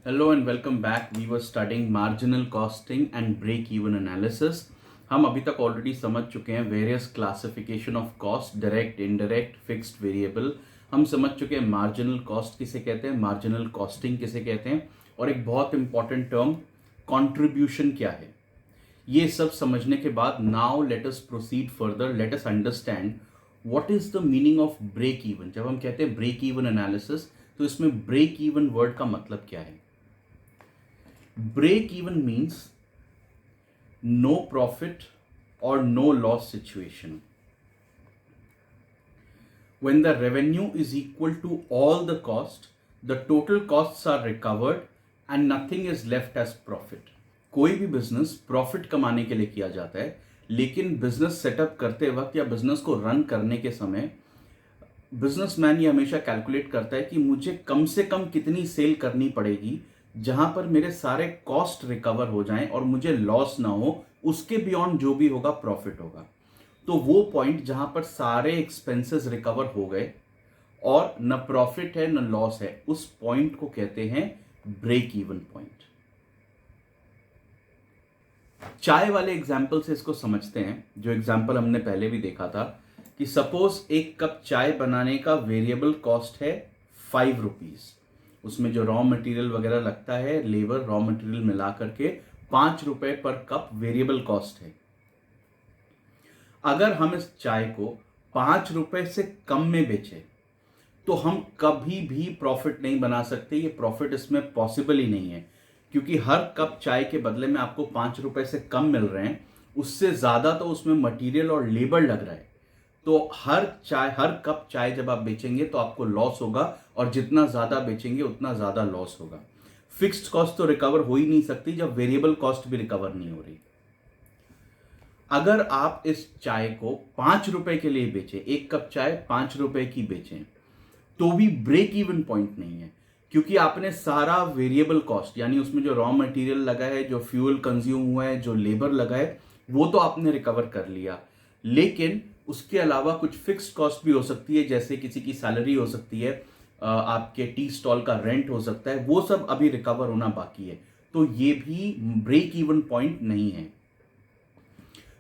Hello and welcome back. We were studying marginal costing and break-even analysis. हम अभी तक already समझ चुके हैं various classification of cost, direct, indirect, fixed, variable. हम समझ चुके हैं मार्जिनल कॉस्ट किसे कहते हैं, मार्जिनल कॉस्टिंग किसे कहते हैं, और एक बहुत इंपॉर्टेंट टर्म कंट्रीब्यूशन क्या है. ये सब समझने के बाद now let us proceed further. Let us understand what is the meaning of break even. जब हम कहते हैं ब्रेक इवन एनालिसिस, तो इसमें ब्रेक इवन वर्ड का मतलब क्या है. Break even means no profit or no loss situation. When the revenue is equal to all the cost, the total costs are recovered and nothing is left as profit. कोई भी business profit कमाने के लिए किया जाता है, लेकिन business setup करते वक्त या बिजनेस को रन करने के समय बिजनेसमैन ये हमेशा कैलकुलेट करता है कि मुझे कम से कम कितनी सेल करनी पड़ेगी जहां पर मेरे सारे कॉस्ट रिकवर हो जाएं और मुझे लॉस ना हो. उसके बियॉन्ड जो भी होगा प्रॉफिट होगा. तो वो पॉइंट जहां पर सारे एक्सपेंसेस रिकवर हो गए और न प्रॉफिट है न लॉस है, उस पॉइंट को कहते हैं ब्रेक इवन पॉइंट. चाय वाले एग्जाम्पल से इसको समझते हैं, जो एग्जाम्पल हमने पहले भी देखा था कि सपोज एक कप चाय बनाने का वेरिएबल कॉस्ट है 5 रुपीज. उसमें जो रॉ मटेरियल वगैरह लगता है, लेबर, रॉ मटेरियल मिला करके 5 रुपए पर कप वेरिएबल कॉस्ट है. अगर हम इस चाय को 5 रुपए से कम में बेचें तो हम कभी भी प्रॉफिट नहीं बना सकते. ये प्रॉफिट इसमें पॉसिबल ही नहीं है, क्योंकि हर कप चाय के बदले में आपको 5 रुपए से कम मिल रहे हैं. उससे ज्यादा तो उसमें मटेरियल और लेबर लग रहा है. तो हर कप चाय जब आप बेचेंगे तो आपको लॉस होगा, और जितना ज्यादा बेचेंगे उतना ज्यादा लॉस होगा. फिक्स्ड कॉस्ट तो रिकवर हो ही नहीं सकती जब वेरिएबल कॉस्ट भी रिकवर नहीं हो रही. अगर आप इस चाय को 5 रुपए के लिए बेचें, एक कप चाय 5 रुपए की बेचें, तो भी ब्रेक इवन पॉइंट नहीं है, क्योंकि आपने सारा वेरिएबल कॉस्ट, यानी उसमें जो रॉ मटेरियल लगा है, जो फ्यूल कंज्यूम हुआ है, जो लेबर लगा है, वो तो आपने रिकवर कर लिया. लेकिन उसके अलावा कुछ फिक्स्ड कॉस्ट भी हो सकती है, जैसे किसी की सैलरी हो सकती है, आपके टी स्टॉल का रेंट हो सकता है, वो सब अभी रिकवर होना बाकी है. तो ये भी ब्रेक इवन पॉइंट नहीं है.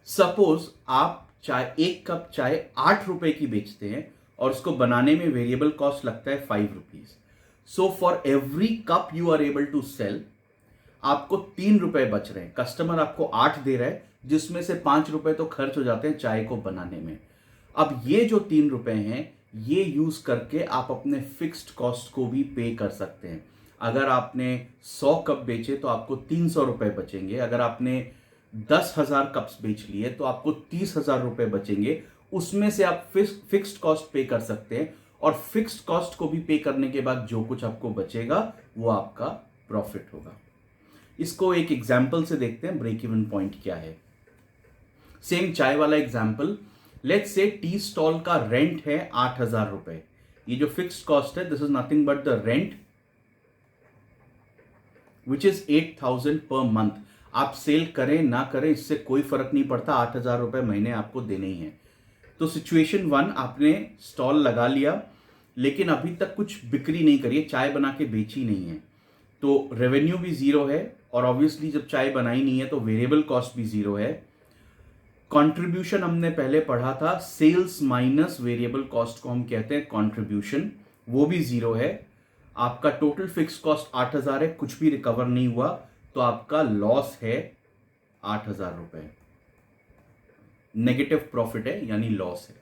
सपोज आप एक कप चाय 8 रुपए की बेचते हैं और उसको बनाने में वेरिएबल कॉस्ट लगता है 5 rupees. So for every cup you are able to sell, आपको 3 रुपए बच रहे हैं. कस्टमर आपको 8 दे रहा है, जिसमें से 5 रुपए तो खर्च हो जाते हैं चाय को बनाने में. अब ये जो 3 रुपए हैं, ये यूज करके आप अपने फिक्स्ड कॉस्ट को भी पे कर सकते हैं. अगर आपने 100 कप बेचे तो आपको 300 रुपए बचेंगे. अगर आपने 10,000 कप्स बेच लिए तो आपको 30,000 रुपए बचेंगे. उसमें से आप फिक्स्ड कॉस्ट पे कर सकते हैं, और फिक्स्ड कॉस्ट को भी पे करने के बाद जो कुछ आपको बचेगा वो आपका प्रॉफिट होगा. इसको एक एग्जाम्पल से देखते हैं ब्रेक इवन पॉइंट क्या है. सेम चाय वाला example. Let's say tea stall का रेंट है 8,000 रुपए. ये जो फिक्स्ड कॉस्ट है, this is nothing but the rent which is 8,000 per month. आप सेल करें ना करें इससे कोई फर्क नहीं पड़ता, 8,000 रुपए महीने आपको देने ही है. तो सिचुएशन 1, आपने स्टॉल लगा लिया लेकिन अभी तक कुछ बिक्री नहीं करी है, चाय बना के बेची नहीं है, तो रेवेन्यू भी जीरो है, और ऑब्वियसली जब चाय बनाई नहीं है तो वेरिएबल कॉस्ट भी जीरो है. कंट्रीब्यूशन हमने पहले पढ़ा था, सेल्स माइनस वेरिएबल कॉस्ट को हम कहते हैं कंट्रीब्यूशन, वो भी जीरो है. आपका टोटल फिक्स कॉस्ट 8,000 है, कुछ भी रिकवर नहीं हुआ, तो आपका लॉस है 8,000 रुपए. नेगेटिव प्रॉफिट है, यानी लॉस है.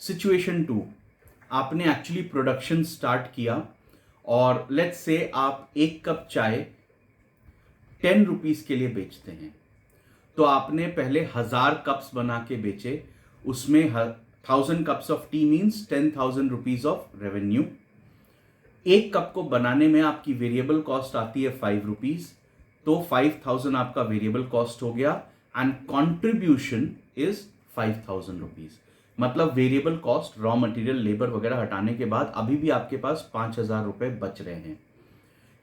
सिचुएशन 2, आपने एक्चुअली प्रोडक्शन स्टार्ट किया और लेट्स से आप एक कप चाय 10 रुपीज के लिए बेचते हैं. तो आपने पहले 1,000 कप्स बना के बेचे, उसमें 1,000 cups of T means 10,000 rupees of revenue. एक कप को बनाने में आपकी वेरिएबल कॉस्ट आती है 5 रुपीज, तो 5,000 आपका वेरिएबल कॉस्ट हो गया, एंड कॉन्ट्रीब्यूशन इज 5,000 रुपीज. मतलब variable cost, raw material, labour वगैरह हटाने के बाद अभी भी आपके पास 5,000 रुपए बच रहे हैं.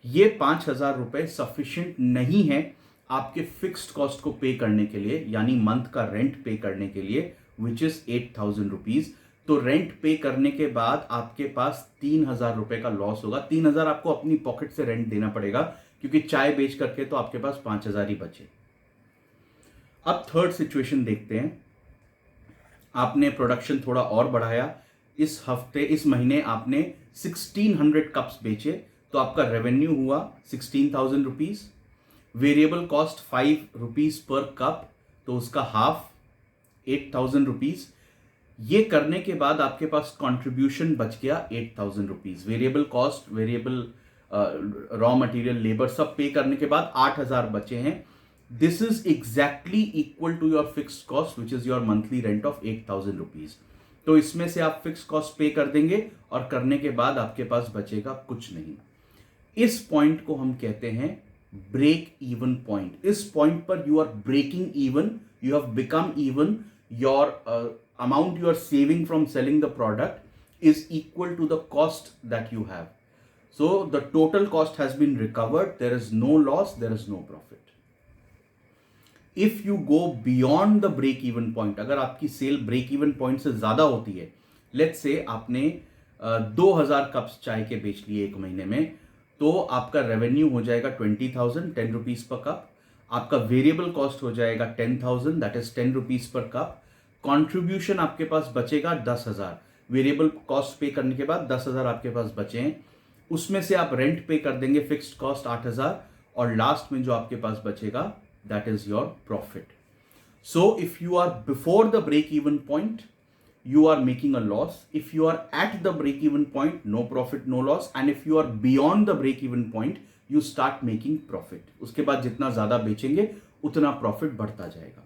ये 5,000 रुपए सफिशिएंट नहीं है आपके फिक्स्ड कॉस्ट को पे करने के लिए, यानी मंथ का रेंट पे करने के लिए, विच इज 8,000 रुपीज. तो रेंट पे करने के बाद आपके पास 3,000 रुपए का लॉस होगा। 3,000 आपको अपनी पॉकेट से रेंट देना पड़ेगा, क्योंकि चाय बेच करके तो आपके पास 5,000 ही बचे। अब थर्ड सिचुएशन देखते हैं। आपने प्रोडक्शन थोड़ा और बढ़ाया, इस महीने आपने 1600 कप्स बेचे, तो आपका रेवेन्यू हुआ 16,000 rupees. Variable cost 5 rupees per cup, तो उसका हाफ 8,000 रुपीज। ये करने के बाद आपके पास कंट्रीब्यूशन बच गया 8,000 rupees. Variable cost, variable raw material, labour सब पे करने के बाद 8,000 बचे हैं। This is exactly equal to your fixed cost which is your monthly rent of 8,000 rupees. तो इसमें से आप फिक्स कॉस्ट पे कर देंगे और करने के बाद आपके पास बचेगा कुछ नहीं। इस पॉइंट को हम कहते हैं ब्रेक इवन पॉइंट। इस पॉइंट पर you are breaking even, you have become even, your amount you are saving from selling the product is equal to the cost that you have. So the total cost has been recovered. There is no loss, there is no profit. If you go beyond the break even point, अगर आपकी cell break even point से ज्यादा होती है, let's say आपने 2,000 cups चाय के बेच लिए एक महीने में, तो आपका रेवेन्यू हो जाएगा 20,000, 10 रुपीज पर कप। आपका वेरिएबल कॉस्ट हो जाएगा 10,000, that is 10 rupees per cup. Contribution आपके पास बचेगा 10,000। वेरिएबल कॉस्ट पे करने के बाद 10,000 आपके पास बचे हैं, उसमें से आप रेंट पे कर देंगे, फिक्स्ड कॉस्ट 8,000, और लास्ट में जो आपके पास बचेगा that is your profit. So if you are before the break even point, you are making a loss. If you are at the break even point, no profit, no loss. And if you are beyond the break even point, you start making profit. उसके बाद जितना ज्यादा बेचेंगे उतना profit बढ़ता जाएगा।